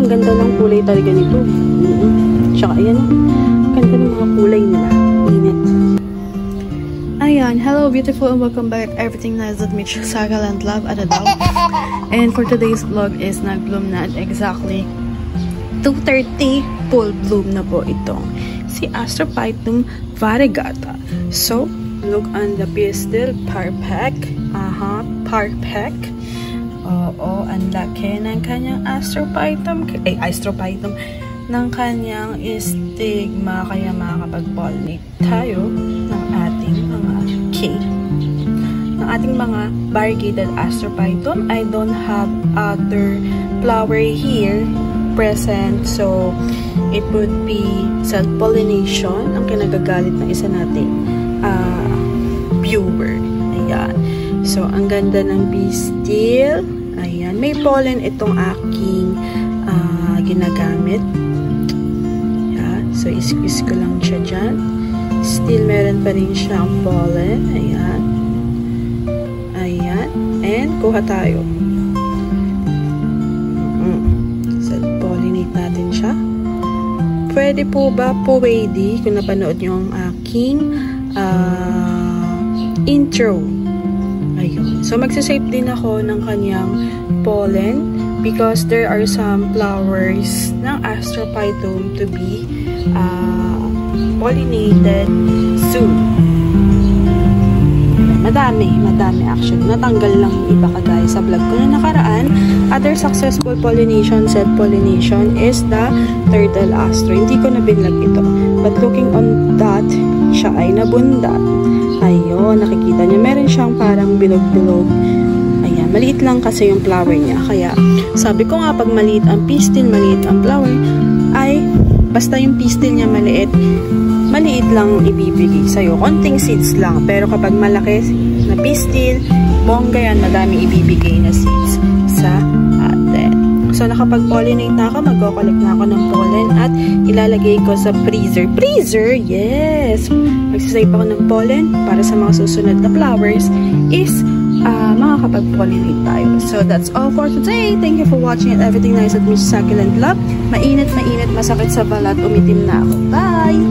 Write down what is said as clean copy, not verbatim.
ang ganda ng kulay talaga nito. Tsaka ayan, ganda ng mga kulay nila. Init. Ayan, hello beautiful and welcome back Everything Nice with me, Succulent Love at Adele. And for today's vlog is nag-bloom na at exactly 2:30, full bloom na po itong si Astrophytum variegata. So, look on the pistil, perfect. Perfect. Oo, ang laki ng kanyang Astrophytum, ng kanyang stigma, kaya makakapag-pollinate tayo ng ating mga cake. Ng ating mga variegated Astrophytum. I don't have other flower here present, so it would be self-pollination ang kinagagalit ng isa nating viewer. Ayan. So, ang ganda ng pistil. Ayan. May pollen itong aking ginagamit. Ayan. So, isqueeze ko lang siya dyan. Still, meron pa rin siyang pollen. Ayan. Ayan. And, kuha tayo. Self-pollinate natin siya. Pwede po ba? Pwede. Kung napanood nyo ang aking intro. Ayun. So, magsasave din ako ng kanyang pollen because there are some flowers ng Astrophytum to be pollinated soon. Madami actually. Natanggal lang yung iba kagaya sa vlog ko na nakaraan. Other successful pollination, self-pollination is the turtle astro. Hindi ko na binlag ito. But looking on that, siya ay nabundat. Ayun, nakikita niyo. Meron siyang parang bilog-bilog. Ayan, maliit lang kasi yung flower niya. Kaya, sabi ko nga, pag maliit ang pistil, maliit ang flower, ay, basta yung pistil niya maliit lang ibibigay sa'yo. Konting seeds lang. Pero kapag malaki na pistil, bongga yan, madami ibibigay na seeds sa atin. So, nakapag-pollinate na ako, mag-collect na ako ng pollen at ilalagay ko sa freezer. Freezer? Yes! Magsasave ako ng pollen para sa mga susunod na flowers is makakapag-pollinate tayo. So, that's all for today. Thank you for watching at Everything Nice with me, Succulent Love. Mainit, masakit sa balat, umitim na ako. Bye!